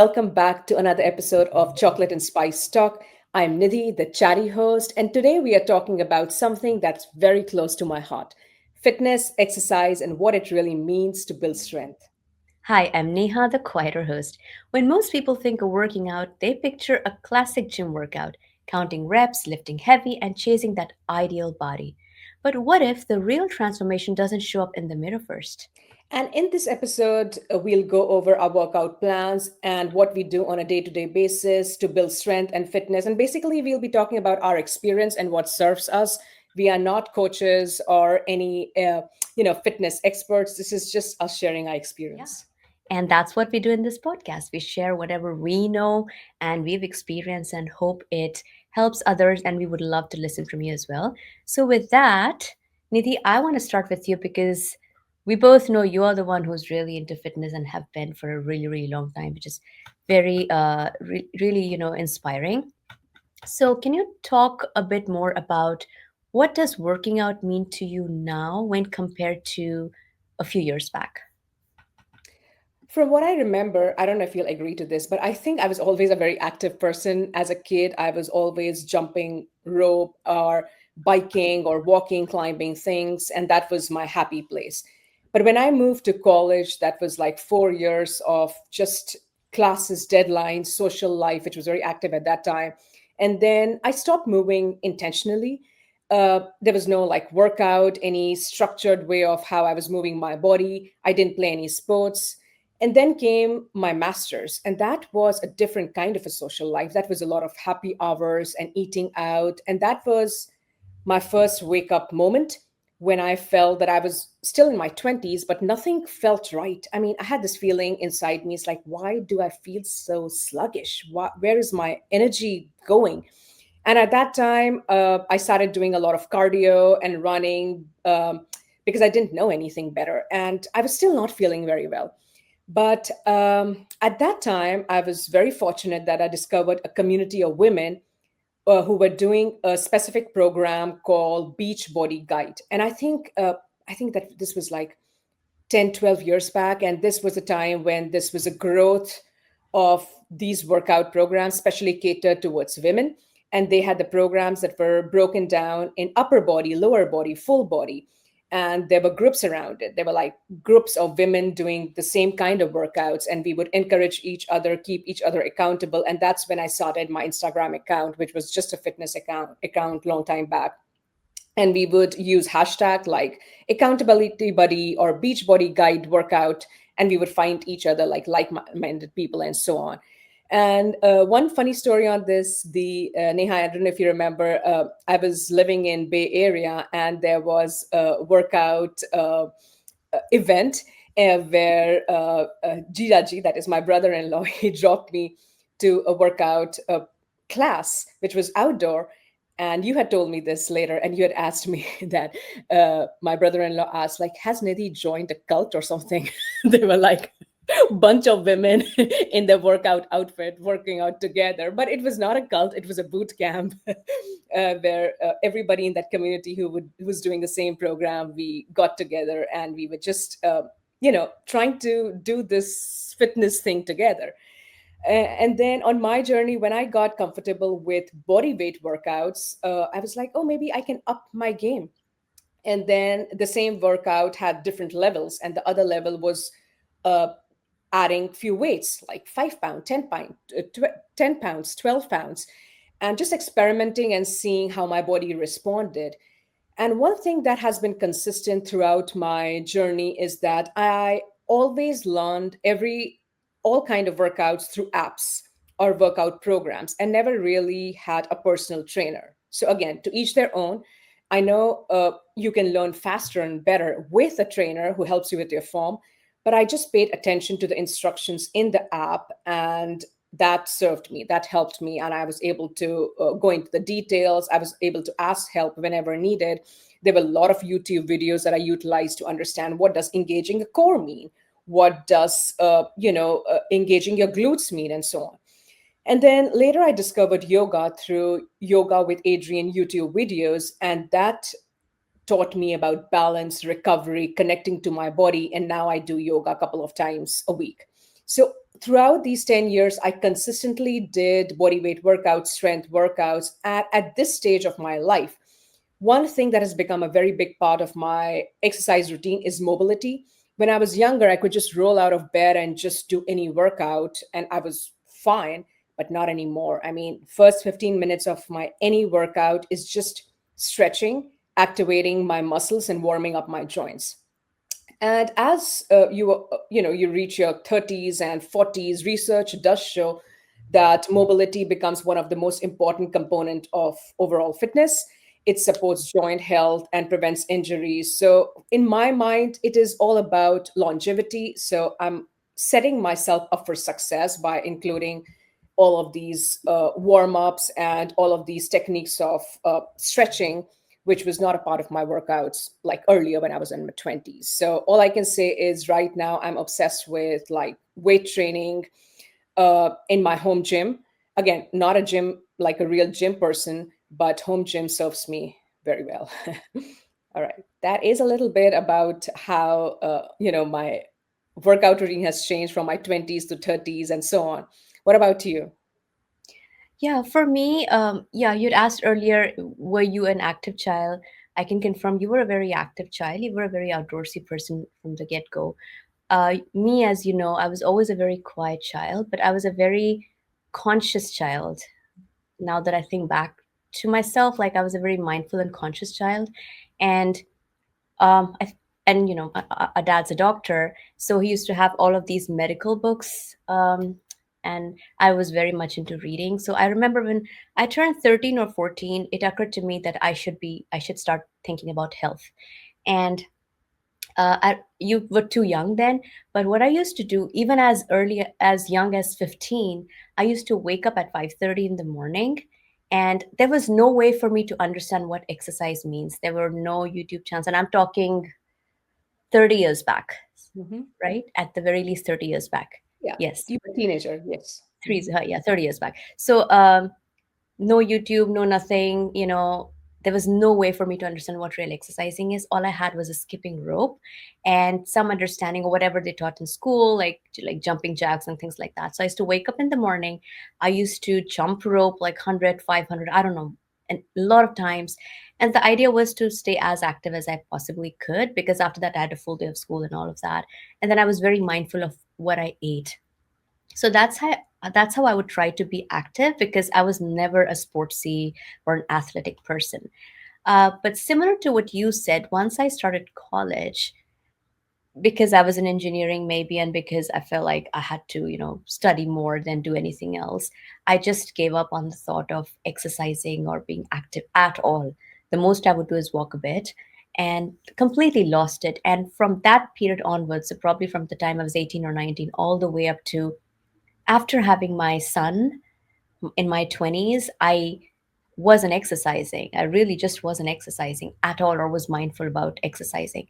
welcome back to another episode of Chocolate and Spice Talk. I'm Nidhi, the chatty host, and today we are talking about something that's very close to my heart: fitness, exercise, and what it really means to build strength. Hi, I'm Neha, the quieter host. When most people think of working out, they picture a classic gym workout, counting reps, lifting heavy, and chasing that ideal body. But what if the real transformation doesn't show up in the mirror first? And in this episode, we'll go over our workout plans and what we do on a day to day basis to build strength and fitness. And basically, we'll be talking about our experience and what serves us. We are not coaches or any, fitness experts. This is just us sharing our Yeah. experience. And that's what we do in this podcast. We share whatever we know and we've experienced and hope it helps others. And we would love to listen from you as well. So, with that, Nidhi, I want to start with you because we both know you are the one who's really into fitness and have been for a really, really long time, which is really, inspiring. So, can you talk a bit more about what does working out mean to you now when compared to a few years back? From what I remember, I don't know if you'll agree to this, but I think I was always a very active person. As a kid, I was always jumping rope or biking or walking, climbing things, and that was my happy place. But when I moved to college, that was like 4 years of just classes, deadlines, social life, which was very active at that time. And then I stopped moving intentionally. There was no like workout, any structured way of how I was moving my body. I didn't play any sports, and then came my master's, and that was a different kind of a social life. That was a lot of happy hours and eating out. And that was my first wake up moment when I felt that I was still in my 20s, but nothing felt right. I mean, I had this feeling inside me. It's like, why do I feel so sluggish? Where is my energy going? And at that time, I started doing a lot of cardio and running because I didn't know anything better. And I was still not feeling very well. But at that time, I was very fortunate that I discovered a community of women who were doing a specific program called Beach Body Guide. And I think that this was like 10, 12 years back. And this was a time when this was a growth of these workout programs, especially catered towards women. And they had the programs that were broken down in upper body, lower body, full body. And there were groups around it. There were like groups of women doing the same kind of workouts. And we would encourage each other, keep each other accountable. And that's when I started my Instagram account, which was just a fitness account long time back. And we would use hashtag like accountability buddy or beach body guide workout, and we would find each other like-minded people and so on. And one funny story on this, the Neha, I don't know if you remember, I was living in Bay Area, and there was a workout event where Jiraji, that is my brother-in-law, he dropped me to a workout class, which was outdoor. And you had told me this later, and you had asked me that my brother-in-law asked, like, has Nidhi joined a cult or something? They were like bunch of women in their workout outfit working out together, but it was not a cult. It was a boot camp where everybody in that community who was doing the same program, we got together and we were just trying to do this fitness thing together. And then on my journey, when I got comfortable with body weight workouts, I was like, oh, maybe I can up my game. And then the same workout had different levels, and the other level was uh, adding few weights like 5 pound, 10 pounds, 12 pounds, and just experimenting and seeing how my body responded. And one thing that has been consistent throughout my journey is that I always learned every all kind of workouts through apps or workout programs, and never really had a personal trainer. So again, to each their own. I know you can learn faster and better with a trainer who helps you with your form, but I just paid attention to the instructions in the app, and that served me, that helped me, and I was able to go into the details. I was able to ask help whenever needed. There were a lot of YouTube videos that I utilized to understand, what does engaging a core mean, what does engaging your glutes mean, and so on. And then later I discovered yoga through Yoga with Adriene YouTube videos, and that taught me about balance, recovery, connecting to my body. And now I do yoga a couple of times a week. So throughout these 10 years, I consistently did body weight workouts, strength workouts at this stage of my life. One thing that has become a very big part of my exercise routine is mobility. When I was younger, I could just roll out of bed and just do any workout and I was fine, but not anymore. I mean, first 15 minutes of my any workout is just stretching, activating my muscles and warming up my joints. And as you reach your 30s and 40s, research does show that mobility becomes one of the most important component of overall fitness. It supports joint health and prevents injuries. So in my mind, it is all about longevity. So I'm setting myself up for success by including all of these warm-ups and all of these techniques of stretching, which was not a part of my workouts like earlier when I was in my 20s. So all I can say is right now I'm obsessed with like weight training in my home gym. Again, not a gym like a real gym person, but home gym serves me very well. All right, that is a little bit about how my workout routine has changed from my 20s to 30s and so on. What about you? Yeah, for me, yeah, you'd asked earlier, were you an active child? I can confirm you were a very active child. You were a very outdoorsy person from the get-go. Me, as you know, I was always a very quiet child, but I was a very conscious child. Now that I think back to myself, like I was a very mindful and conscious child. And I, and a dad's a doctor, so he used to have all of these medical books, and I was very much into reading. So I remember when I turned 13 or 14, it occurred to me that I should start thinking about health. And you were too young then, but what I used to do, even as early as young as 15, I used to wake up at 5:30 in the morning, and there was no way for me to understand what exercise means. There were no YouTube channels, and I'm talking 30 years back, Hmm. right? At the very least 30 years back. Yeah, Yes, you were a teenager. Yes. three, yeah, 30 years back. So no YouTube, no nothing, there was no way for me to understand what real exercising is. All I had was a skipping rope and some understanding of whatever they taught in school, like jumping jacks and things like that. So I used to wake up in the morning. I used to jump rope like 100, 500, I don't know, and a lot of times. And the idea was to stay as active as I possibly could, because after that I had a full day of school and all of that. And then I was very mindful of what I ate. So that's how I would try to be active, because I was never a sportsy or an athletic person. But similar to what you said, once I started college, because I was in engineering maybe, and because I felt like I had to, study more than do anything else, I just gave up on the thought of exercising or being active at all. The most I would do is walk a bit, and completely lost it. And from that period onwards, so probably from the time I was 18 or 19 all the way up to after having my son in my 20s, I wasn't exercising. I really just wasn't exercising at all, or was mindful about exercising.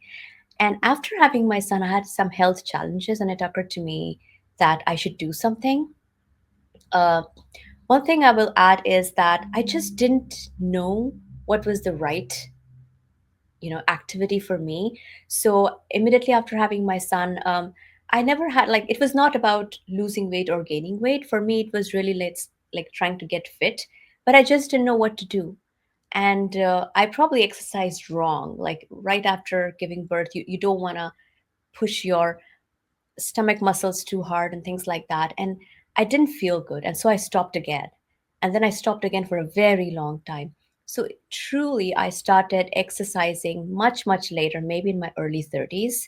And after having my son, I had some health challenges, and it occurred to me that I should do something. Uh, One thing I will add is that I just didn't know what was the right activity for me. So immediately after having my son, I never had, like, it was not about losing weight or gaining weight. For me, it was really, let's like trying to get fit, but I just didn't know what to do. And I probably exercised wrong. Like right after giving birth, you don't want to push your stomach muscles too hard and things like that. And I didn't feel good. And so I stopped again. And then I stopped again for a very long time. So truly, I started exercising much, much later, maybe in my early 30s.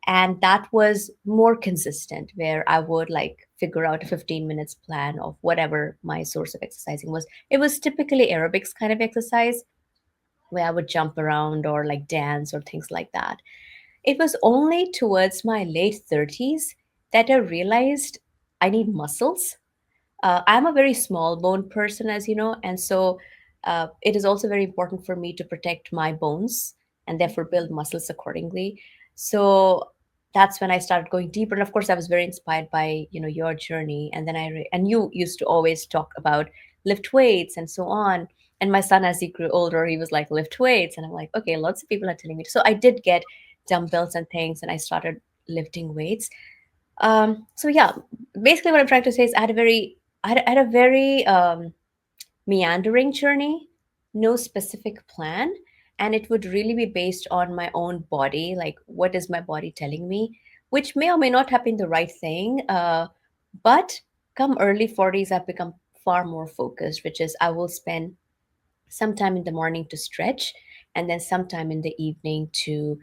And that was more consistent, where I would like figure out a 15 minutes plan of whatever my source of exercising was. It was typically aerobics kind of exercise, where I would jump around or like dance or things like that. It was only towards my late 30s that I realized I need muscles. I'm a very small bone person, as you know, and so it is also very important for me to protect my bones and therefore build muscles accordingly. So that's when I started going deeper. And of course, I was very inspired by your journey. And then and you used to always talk about lift weights and so on. And my son, as he grew older, he was like, lift weights, and I'm like, okay, lots of people are telling me. So I did get dumbbells and things, and I started lifting weights. So yeah, basically what I'm trying to say is I had a very meandering journey, no specific plan, and it would really be based on my own body, like what is my body telling me, which may or may not have been the right thing. But come early 40s, I've become far more focused, which is I will spend sometime in the morning to stretch and then sometime in the evening to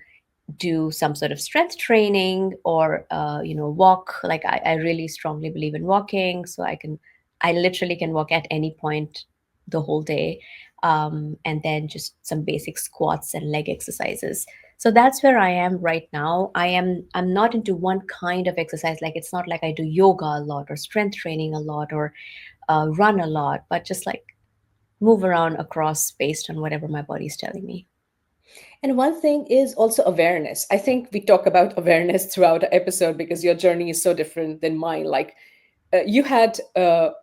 do some sort of strength training or walk. Like I really strongly believe in walking, so I literally can walk at any point the whole day. And then just some basic squats and leg exercises. So that's where I am right now. I'm not into one kind of exercise. Like it's not like I do yoga a lot or strength training a lot or run a lot, but just like move around across based on whatever my body's telling me. And one thing is also awareness. I think we talk about awareness throughout the episode because your journey is so different than mine. Like you had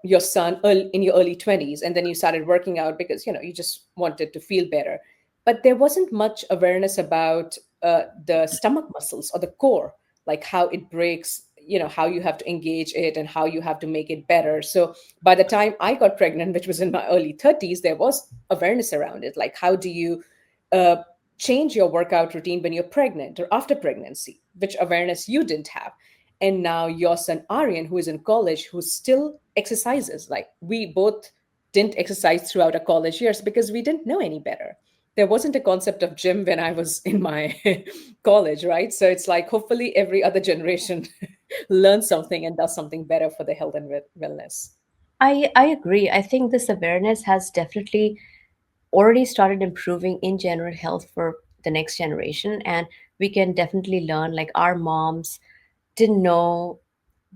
your son in your early 20s, and then you started working out because you just wanted to feel better, but there wasn't much awareness about the stomach muscles or the core, like how it breaks, how you have to engage it and how you have to make it better. So by the time I got pregnant, which was in my early 30s, there was awareness around it, like how do you uh, change your workout routine when you're pregnant or after pregnancy, which awareness you didn't have. And now your son Aryan, who is in college, who still exercises. Like we both didn't exercise throughout our college years because we didn't know any better. There wasn't a concept of gym when I was in my college, right? So it's like hopefully every other generation learns something and does something better for the health and wellness. I agree. I think this awareness has definitely already started improving in general health for the next generation, and we can definitely learn. Like our moms didn't know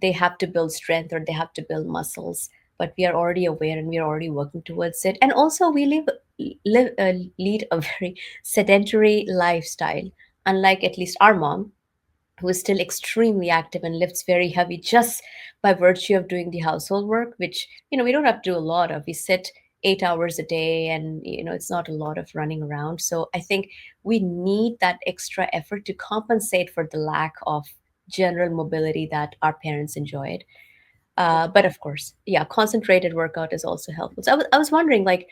they have to build strength or they have to build muscles, but we are already aware and we are already working towards it. And also we lead a very sedentary lifestyle, unlike at least our mom, who is still extremely active and lifts very heavy just by virtue of doing the household work, which we don't have to do a lot of. We sit 8 hours a day, and it's not a lot of running around. So I think we need that extra effort to compensate for the lack of general mobility that our parents enjoyed. But of course, yeah, concentrated workout is also helpful. So I was wondering, like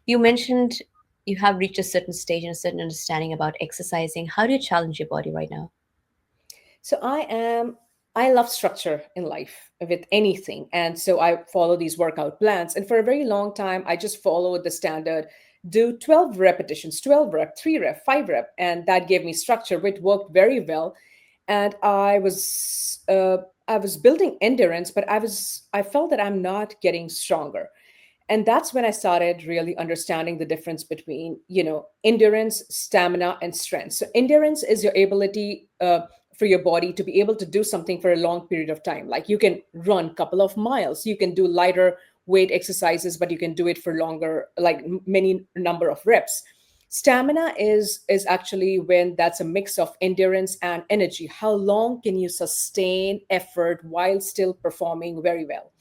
you mentioned, you have reached a certain stage and a certain understanding about exercising. How do you challenge your body right now? So I love structure in life with anything. And so I follow these workout plans. And for a very long time, I just followed the standard do 12 repetitions, 12 rep, 3 rep, 5 rep. And that gave me structure, which worked very well. And I was building endurance, but I felt that I'm not getting stronger. And that's when I started really understanding the difference between endurance, stamina, and strength. So endurance is your ability for your body to be able to do something for a long period of time. Like you can run a couple of miles, you can do lighter weight exercises, but you can do it for longer, like many number of reps. Stamina is actually when that's a mix of endurance and energy. How long can you sustain effort while still performing very well?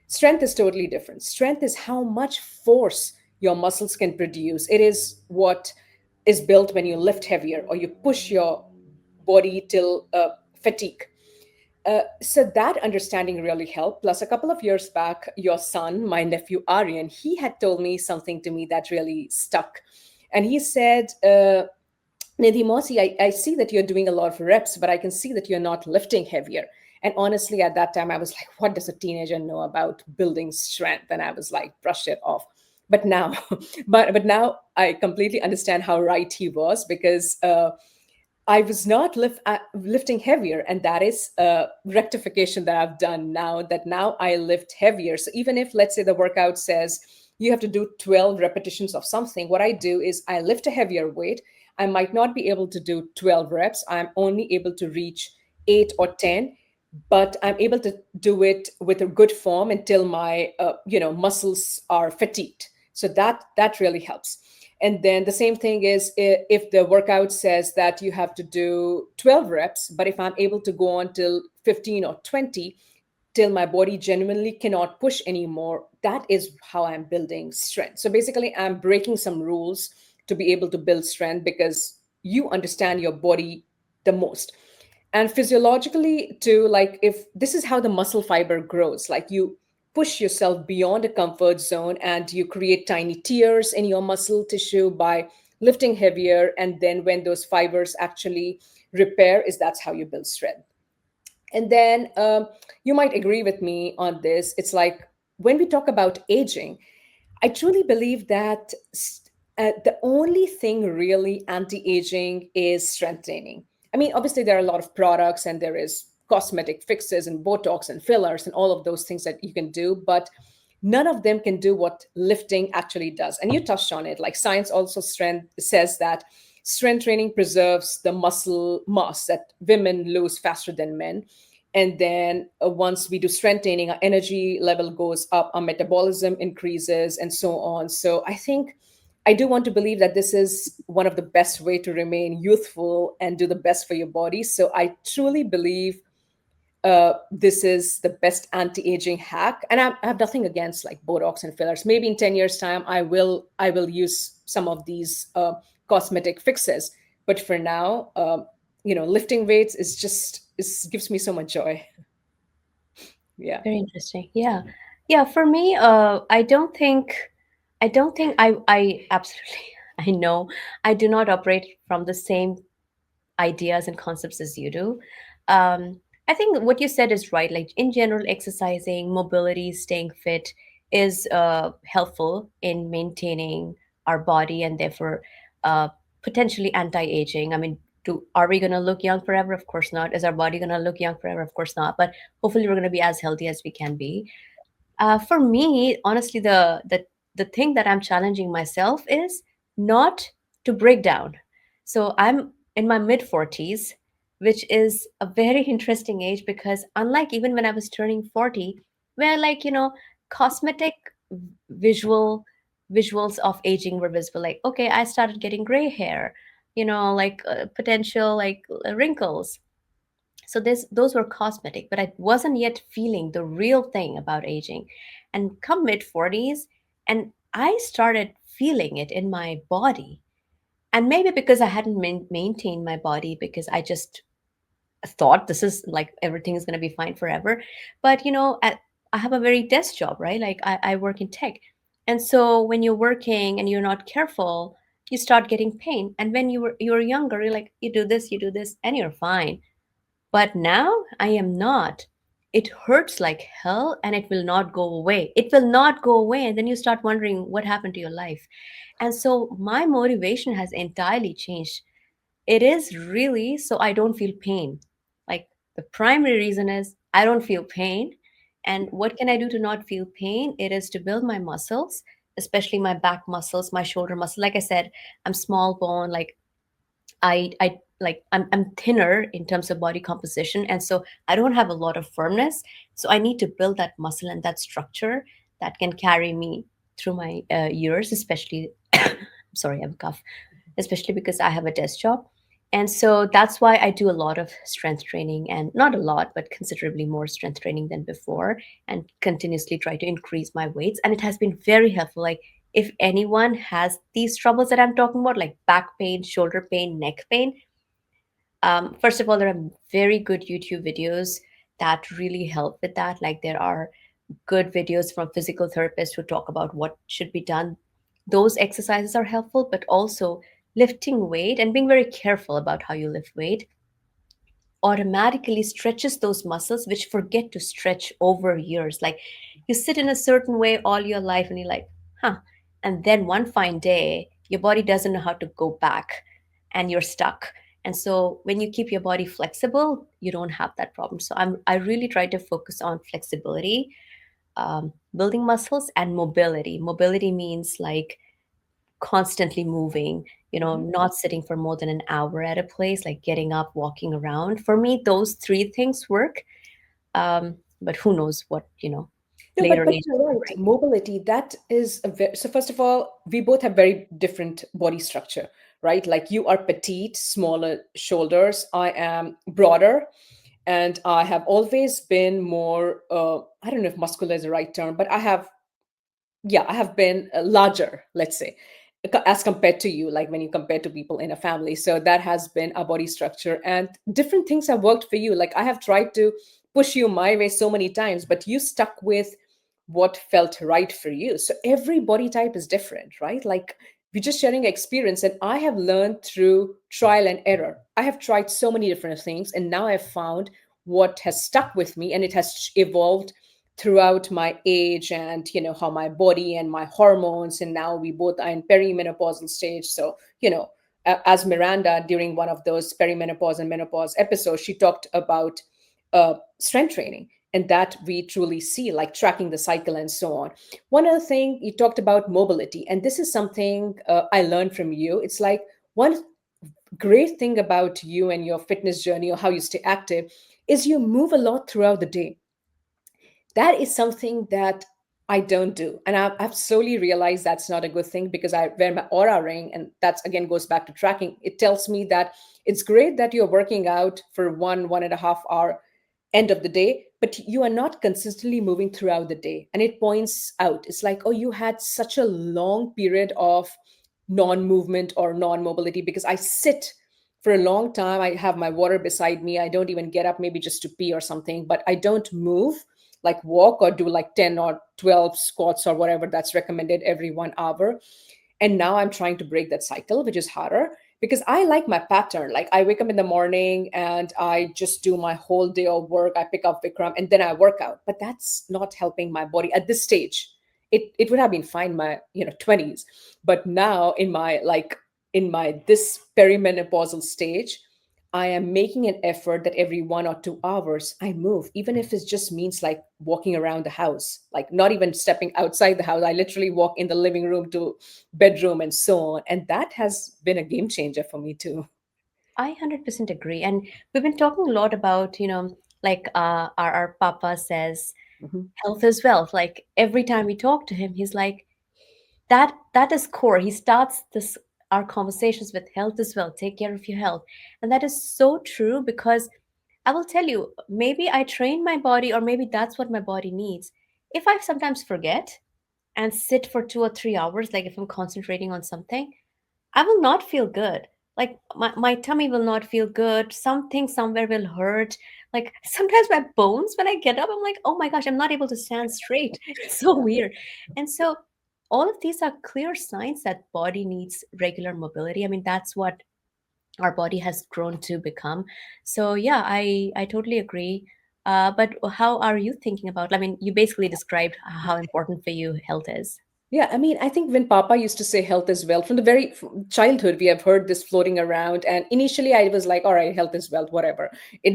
Strength is totally different. Strength is how much force your muscles can produce. It is what is built when you lift heavier or you push your body till fatigue. So that understanding really helped. Plus, a couple of years back, your son, my nephew Aryan, he had told me something to me that really stuck. And he said, Nidhi Mosi, I see that you're doing a lot of reps, but I can see that you're not lifting heavier. And honestly, at that time, I was like, what does a teenager know about building strength? And I was like, brush it off. But now, but now I completely understand how right he was because I was not lifting heavier, and that is a rectification that I've done now. That now I lift heavier. So even if, let's say, the workout says you have to do 12 repetitions of something, what I do is I lift a heavier weight. I might not be able to do 12 reps. I'm only able to reach 8 or 10, but I'm able to do it with a good form until my muscles are fatigued. So that really helps. And then the same thing is if the workout says that you have to do 12 reps, but if I'm able to go on till 15 or 20, till my body genuinely cannot push anymore, that is how I'm building strength. So basically, I'm breaking some rules to be able to build strength because you understand your body the most. And physiologically too, like if this is how the muscle fiber grows, like you push yourself beyond a comfort zone and you create tiny tears in your muscle tissue by lifting heavier, and then when those fibers actually repair, is that's how you build strength. And then you might agree with me on this. It's like when we talk about aging, I truly believe that the only thing really anti-aging is strength training. I mean, obviously there are a lot of products and there is cosmetic fixes and Botox and fillers and all of those things that you can do, but none of them can do what lifting actually does. And you touched on it. Like science also strength says that strength training preserves the muscle mass that women lose faster than men. And then once we do strength training, our energy level goes up, our metabolism increases, and so on. So I think I do want to believe that this is one of the best way to remain youthful and do the best for your body. So I truly believe this is the best anti-aging hack. And I have nothing against like Botox and fillers. Maybe in 10 years time I will use some of these cosmetic fixes, but for now, lifting weights is gives me so much joy. Yeah. Very interesting. Yeah. Yeah, for me, I don't think I absolutely I know I do not operate from the same ideas and concepts as you do. Um, I think what you said is right. Like in general, exercising, mobility, staying fit is helpful in maintaining our body and therefore uh, potentially anti-aging. I mean, are we going to look young forever? Of course not. Is our body going to look young forever? Of course not. But hopefully, we're going to be as healthy as we can be. For me, honestly, the thing that I'm challenging myself is not to break down. So I'm in my mid 40s, which is a very interesting age because unlike even when I was turning 40, where like cosmetic visual visuals of aging were visible, like okay, I started getting gray hair, like potential like wrinkles. So those were cosmetic, but I wasn't yet feeling the real thing about aging. And come mid 40s, and I started feeling it in my body. And maybe because I hadn't maintained my body, because I just thought this is like everything is going to be fine forever. But I have a very desk job, right? Like I work in tech. And so when you're working and you're not careful, you start getting pain. And when you're younger, you're like, you do this, and you're fine. But now I am not. It hurts like hell and it will not go away. It will not go away. And then you start wondering what happened to your life. And so my motivation has entirely changed. It is really so I don't feel pain. Like the primary reason is I don't feel pain. And what can I do to not feel pain? It is to build my muscles, especially my back muscles, my shoulder muscle. Like I said, I'm small bone. Like I like I'm thinner in terms of body composition, and so I don't have a lot of firmness. So I need to build that muscle and that structure that can carry me through my years, especially. I'm sorry, I have a cough. Especially because I have a desk job, and so that's why I do a lot of strength training, and not a lot, but considerably more strength training than before, and continuously try to increase my weights. And it has been very helpful. Like if anyone has these troubles that I'm talking about, like back pain, shoulder pain, neck pain, first of all, there are very good YouTube videos that really help with that. Like there are good videos from physical therapists who talk about what should be done. Those exercises are helpful, but also lifting weight and being very careful about how you lift weight automatically stretches those muscles which forget to stretch over years. Like you sit in a certain way all your life and you're like, huh. And then one fine day, your body doesn't know how to go back and you're stuck. And so when you keep your body flexible, you don't have that problem. So I really try to focus on flexibility, building muscles, and mobility. Mobility means like constantly moving, Mhm. not sitting for more than an hour at a place, like getting up, walking around. For me, those three things work. But who knows what, No, but later but age you're will right. bring. Mobility, that is so first of all, we both have very different body structure, right? Like you are petite, smaller shoulders. I am broader, and I have always been more. I don't know if muscular is the right term, but I have, yeah, I have been larger, let's say. as compared to you, like when you compare to people in a family. So that has been our body structure, and different things have worked for you. Like I have tried to push you my way so many times, but you stuck with what felt right for you. So every body type is different, right? Like we're just sharing experience, and I have learned through trial and error. I have tried so many different things, and now I've found what has stuck with me, and it has evolved throughout my age, and how my body and my hormones, and now we both are in perimenopausal stage. So as Miranda, during one of those perimenopause and menopause episodes, she talked about strength training, and that we truly see, like tracking the cycle and so on. One other thing, you talked about mobility, and this is something I learned from you. It's like one great thing about you and your fitness journey, or how you stay active, is you move a lot throughout the day. That is something that I don't do. And I've slowly realized that's not a good thing, because I wear my aura ring, and that's again goes back to tracking. It tells me that it's great that you're working out for 1.5 hour end of the day, but you are not consistently moving throughout the day. And it points out, it's like, oh, you had such a long period of non movement or non mobility, because I sit for a long time. I have my water beside me. I don't even get up, maybe just to pee or something, but I don't move, like walk or do like 10 or 12 squats or whatever that's recommended every 1 hour. And now I'm trying to break that cycle, which is harder, because I like my pattern. Like I wake up in the morning and I just do my whole day of work. I pick up Vikram and then I work out. But that's not helping my body at this stage. It would have been fine in my 20s, but now in my this perimenopausal stage, I am making an effort that every 1 or 2 hours I move, even if it just means like walking around the house, like not even stepping outside the house. I literally walk in the living room to bedroom and so on. And that has been a game changer for me too. I 100% agree. And we've been talking a lot about, like our papa says, Mhm. health is wealth. Like every time we talk to him, he's like, that is core. He starts this our conversations with health is wealth. Take care of your health. And that is so true because I will tell you, maybe I train my body, or maybe that's what my body needs. If I sometimes forget and sit for 2 or 3 hours, like if I'm concentrating on something, I will not feel good. Like my tummy will not feel good. Something somewhere will hurt. Like sometimes my bones, when I get up, I'm like, oh my gosh, I'm not able to stand straight. It's so weird. And so all of these are clear signs that body needs regular mobility. I mean, that's what our body has grown to become. So yeah, I totally agree. But how are you thinking about? I mean, you basically described how important for you health is. Yeah, I mean, I think when Papa used to say health is wealth, from the very childhood, we have heard this floating around. And initially, I was like, all right, health is wealth, whatever. It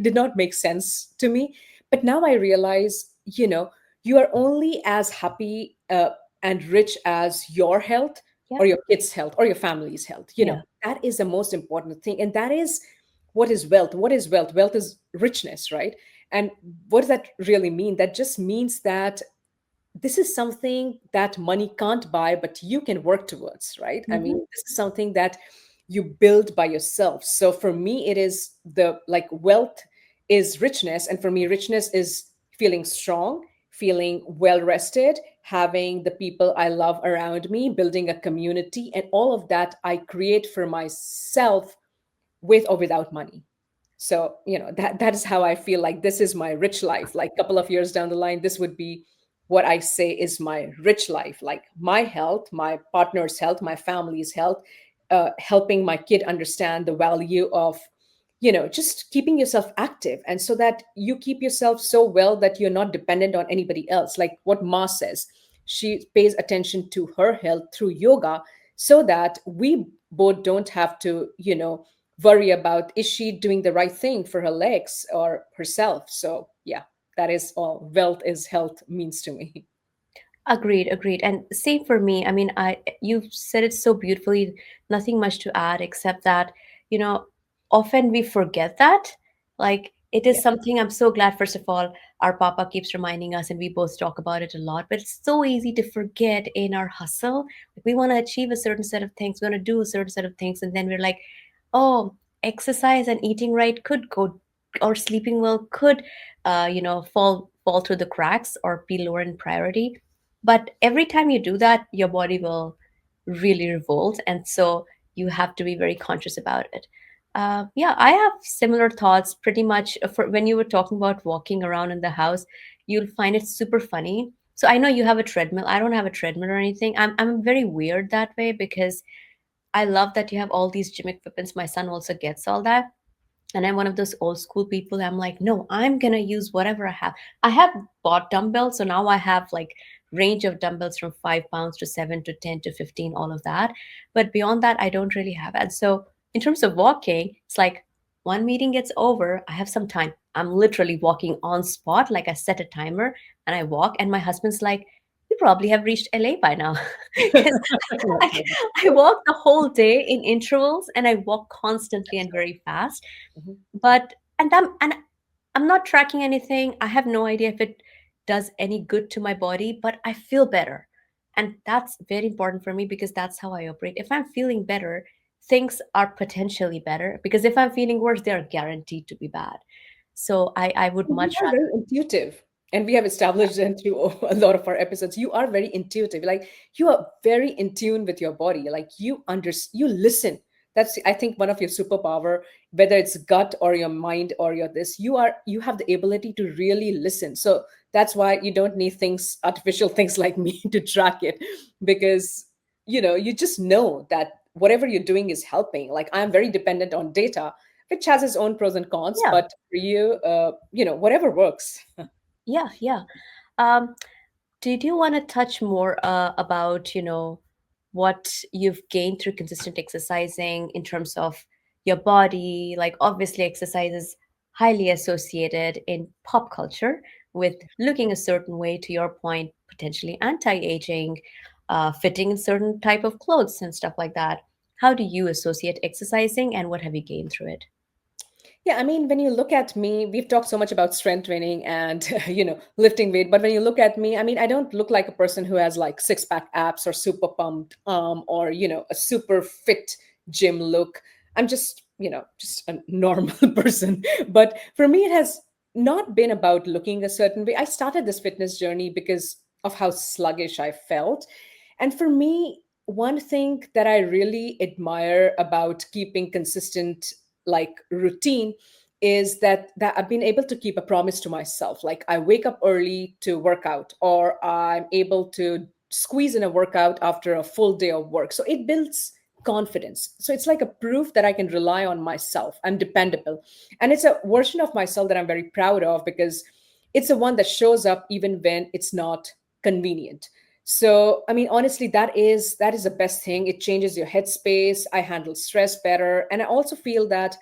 did not make sense to me. But now I realize, you are only as happy and rich as your health, Yeah, or your kids' health, or your family's health. yeah. That is the most important thing. And that is what is wealth. What is wealth? Wealth is richness, right? And what does that really mean? That just means that this is something that money can't buy, but you can work towards, right? I mean, Hmm. this is something that you build by yourself. So for me, it is the like wealth is richness. And for me, richness is feeling strong, feeling well rested, having the people I love around me, building a community, and all of that I create for myself with or without money. So that is how I feel like this is my rich life. Like a couple of years down the line, this would be what I say is my rich life, like my health, my partner's health, my family's health, helping my kid understand the value of just keeping yourself active, and so that you keep yourself so well that you're not dependent on anybody else. Like what Ma says, she pays attention to her health through yoga, so that we both don't have to worry about, is she doing the right thing for her legs or herself. So yeah, that is all wealth is health means to me. Agreed, agreed. And same for me. I mean, you said it so beautifully. Nothing much to add except that, you know, often we forget that. Like it is Yeah. something I'm so glad, first of all, our papa keeps reminding us and we both talk about it a lot. But it's so easy to forget in our hustle. Like we want to achieve a certain set of things, we want to do a certain set of things, and then we're like, oh, exercise and eating right could go, or sleeping well could fall through the cracks or be lower in priority. But every time you do that, your body will really revolt. And so you have to be very conscious about it. Yeah, I have similar thoughts pretty much. For when you were talking about walking around in the house, you'll find it super funny. So I know you have a treadmill. I don't have a treadmill or anything. I'm very weird that way because I love that you have all these gym equipments. My son also gets all that. And I'm one of those old school people. I'm like, no, I'm gonna use whatever I have. I have bought dumbbells, so now I have like range of dumbbells from 5 pounds to 7 to 10 to 15, all of that. But beyond that, I don't really have. And so in terms of walking, it's like one meeting gets over, I have some time. I'm literally walking on spot, like I set a timer and I walk, and my husband's like, you probably have reached LA by now. Because I, I walk the whole day in intervals and I walk constantly and very fast. Mhm. But and I'm not tracking anything. I have no idea if it does any good to my body, but I feel better. And that's very important for me because that's how I operate. If I'm feeling better, things are potentially better, because if I'm feeling worse, they're guaranteed to be bad. So I would You much are rather. very intuitive. And we have established that through a lot of our episodes. You are very intuitive. Like you are very in tune with your body. Like you listen. That's I think one of your superpower, whether it's gut or your mind or your this, you have the ability to really listen. So that's why you don't need things, artificial things like me to track it. Because you just know that whatever you're doing is helping. Like I'm very dependent on data, which has its own pros and cons, Yeah, but for you, whatever works. yeah, yeah. Um, Did you want to touch more about, what you've gained through consistent exercising in terms of your body? Like, obviously, exercise is highly associated in pop culture with looking a certain way, to your point, potentially anti-aging, fitting in certain type of clothes and stuff like that. How do you associate exercising, and what have you gained through it? Yeah, I mean, when you look at me, we've talked so much about strength training and lifting weight, but when you look at me, I mean, I don't look like a person who has like six pack abs or super pumped or a super fit gym look. I'm just a normal person. But for me, it has not been about looking a certain way. I started this fitness journey because of how sluggish I felt. And for me, one thing that I really admire about keeping consistent like routine is that I've been able to keep a promise to myself. Like I wake up early to work out, or I'm able to squeeze in a workout after a full day of work. So it builds confidence. So it's like a proof that I can rely on myself. I'm dependable. And it's a version of myself that I'm very proud of because it's the one that shows up even when it's not convenient. So I mean, honestly, that is the best thing. It changes your headspace. I handle stress better, and I also feel that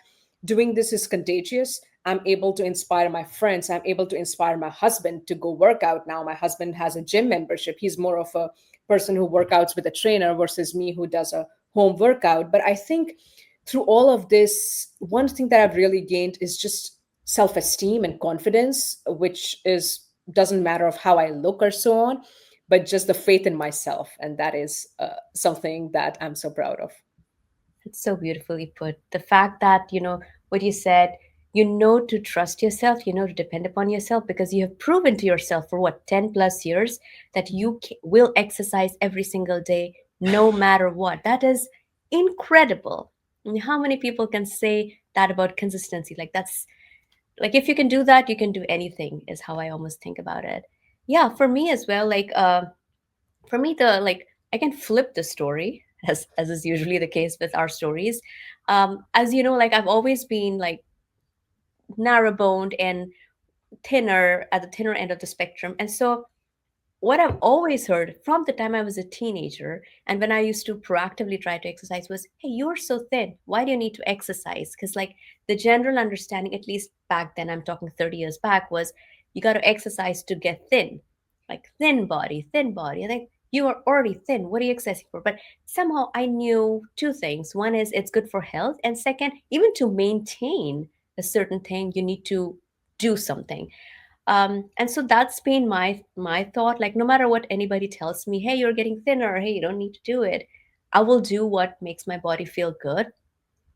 doing this is contagious. I'm able to inspire my friends. I'm able to inspire my husband to go work out now. My husband has a gym membership. He's more of a person who workouts with a trainer versus me who does a home workout. But I think through all of this, one thing that I've really gained is just self-esteem and confidence, which is doesn't matter of how I look or so on, but just the faith in myself. And that is something that I'm so proud of. It's so beautifully put. The fact that, what you said, to trust yourself, to depend upon yourself, because you have proven to yourself for what, 10 plus years that you will exercise every single day, no matter what. That is incredible. I mean, how many people can say that about consistency? Like, that's like, if you can do that, you can do anything, is how I almost think about it. Yeah, for me as well, like, for me, the like, I can flip the story, as is usually the case with our stories. As you know, like, I've always been like narrow boned and thinner, at the thinner end of the spectrum. And so what I've always heard from the time I was a teenager and when I used to proactively try to exercise was, hey, you're so thin. Why do you need to exercise? Because, like, the general understanding, at least back then, I'm talking 30 years back, was you got to exercise to get thin. Like, thin body, thin body. I think you are already thin. What are you exercising for? But somehow I knew two things. One is it's good for health. And second, even to maintain a certain thing, you need to do something. And so that's been my thought. Like, no matter what anybody tells me, hey, you're getting thinner, hey, you don't need to do it, I will do what makes my body feel good.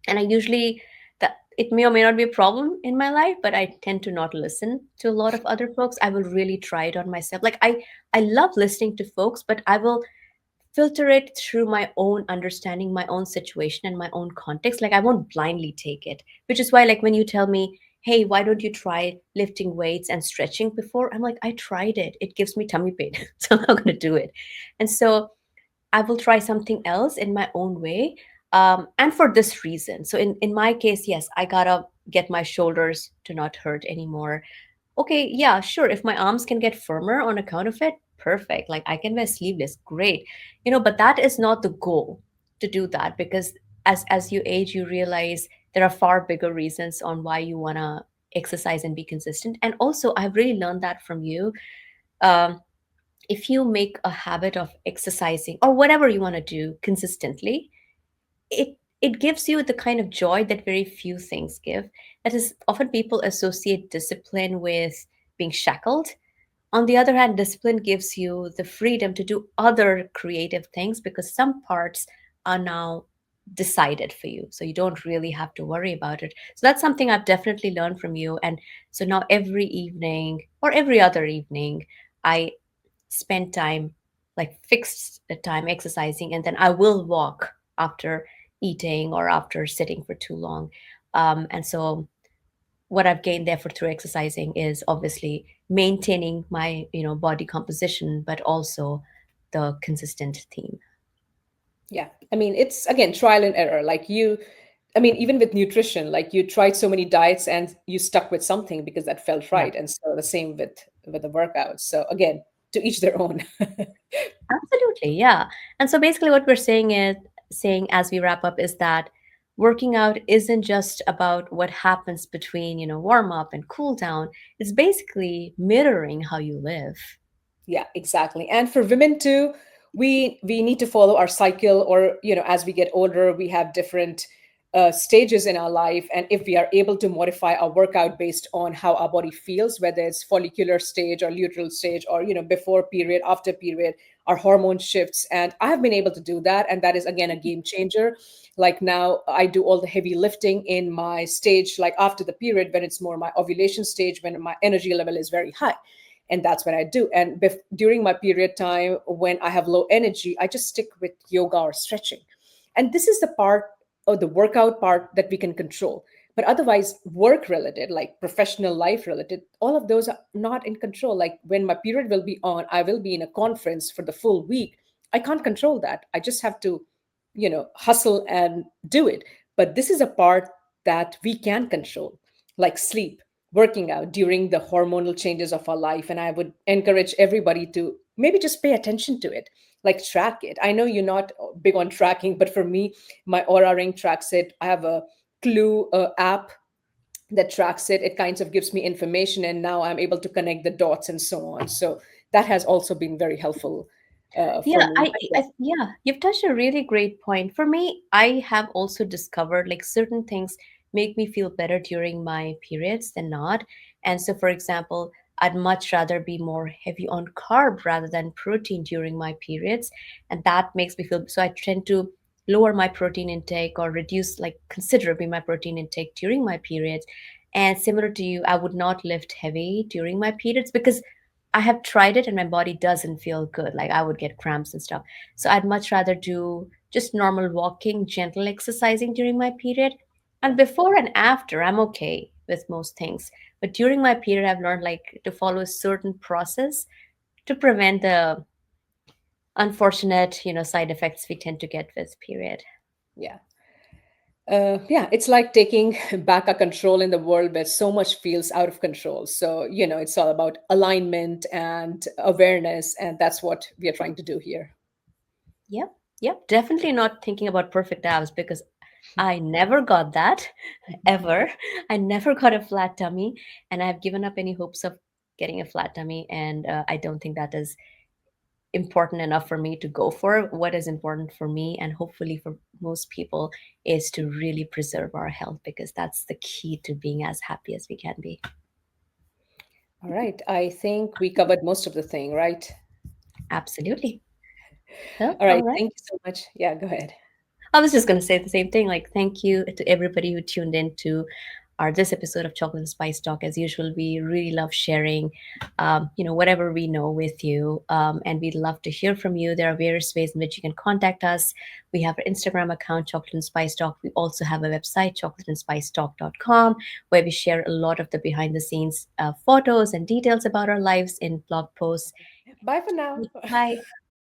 And I usually, that it may or may not be a problem in my life, but I tend to not listen to a lot of other folks. I will really try it on myself. Like, I love listening to folks, but I will filter it through my own understanding, my own situation, and my own context. Like I won't blindly take it, which is why, like, when you tell me, hey, why don't you try lifting weights and stretching before? I'm like, I tried it. It gives me tummy pain. So I'm not going to do it. And so I will try something else in my own way. And for this reason. So in my case, yes, I gotta get my shoulders to not hurt anymore. Okay, yeah, sure. If my arms can get firmer on account of it, perfect. Like I can wear sleeveless, great. But that is not the goal to do that, because as you age, you realize there are far bigger reasons on why you wanna exercise and be consistent. And also, I've really learned that from you. Um, if you make a habit of exercising or whatever you want to do consistently, it gives you the kind of joy that very few things give. That is, often people associate discipline with being shackled. On the other hand, discipline gives you the freedom to do other creative things because some parts are now decided for you. So you don't really have to worry about it. So that's something I've definitely learned from you. And so now every evening or every other evening, I spend time, like fixed time exercising, and then I will walk after eating or after sitting for too long. And so what I've gained there for through exercising is obviously maintaining my body composition, but also the consistent theme. Yeah. I mean, it's again trial and error. Like I mean, even with nutrition, like you tried so many diets and you stuck with something because that felt Yeah. right. And so the same with the workouts. So again, to each their own. Absolutely, yeah. And so basically what we're saying as we wrap up is that working out isn't just about what happens between, warm up and cool down. It's basically mirroring how you live. Yeah, exactly. And for women too, we need to follow our cycle, or as we get older, we have different stages in our life, and if we are able to modify our workout based on how our body feels, whether it's follicular stage or luteal stage, or before period, after period, our hormone shifts. And I have been able to do that, and that is again a game changer. Like now I do all the heavy lifting in my stage, like after the period, when it's more my ovulation stage, when my energy level is very high, and that's what I do. And during my period time when I have low energy, I just stick with yoga or stretching. And this is the part, or the workout part, that we can control. But otherwise, work related, like professional life related, all of those are not in control. Like when my period will be on, I will be in a conference for the full week. I can't control that. I just have to hustle and do it. But this is a part that we can control, like sleep, working out during the hormonal changes of our life. And I would encourage everybody to maybe just pay attention to it, like track it. I know you're not big on tracking, but for me, my Aura Ring tracks it. I have a Clue app that tracks it. It kind of gives me information, and now I'm able to connect the dots and so on. So that has also been very helpful for Yeah, me. yeah, you've touched a really great point. For me, I have also discovered like certain things make me feel better during my periods than not. And so, for example, I'd much rather be more heavy on carb rather than protein during my periods, and that makes me feel so I tend to lower my protein intake or reduce like considerably my protein intake during my periods. And similar to you, I would not lift heavy during my periods because I have tried it and my body doesn't feel good. Like I would get cramps and stuff. So I'd much rather do just normal walking, gentle exercising during my period. And before and after, I'm okay with most things. But during my period, I've learned like to follow a certain process to prevent the unfortunate, side effects we tend to get with period. Yeah. Yeah, it's like taking back a control in the world where so much feels out of control. So, it's all about alignment and awareness. And that's what we are trying to do here. Yep. Yep. Definitely not thinking about perfect abs because I never got that ever. I never got a flat tummy, and I've given up any hopes of getting a flat tummy. And I don't think that is important enough for me to go for. What is important for me, and hopefully for most people, is to really preserve our health because that's the key to being as happy as we can be. All right. I think we covered most of the thing, right? Absolutely. Well, All all right. right. Thank you so much. Yeah, go ahead. I was just going to say the same thing. Like, thank you to everybody who tuned in to our this episode of Chocolate and Spice Talk. As usual, we really love sharing, whatever we know with you, and we'd love to hear from you. There are various ways in which you can contact us. We have our Instagram account, Chocolate and Spice Talk. We also have a website, chocolateandspicetalk.com, where we share a lot of the behind the scenes photos and details about our lives in blog posts. Bye for now. Bye.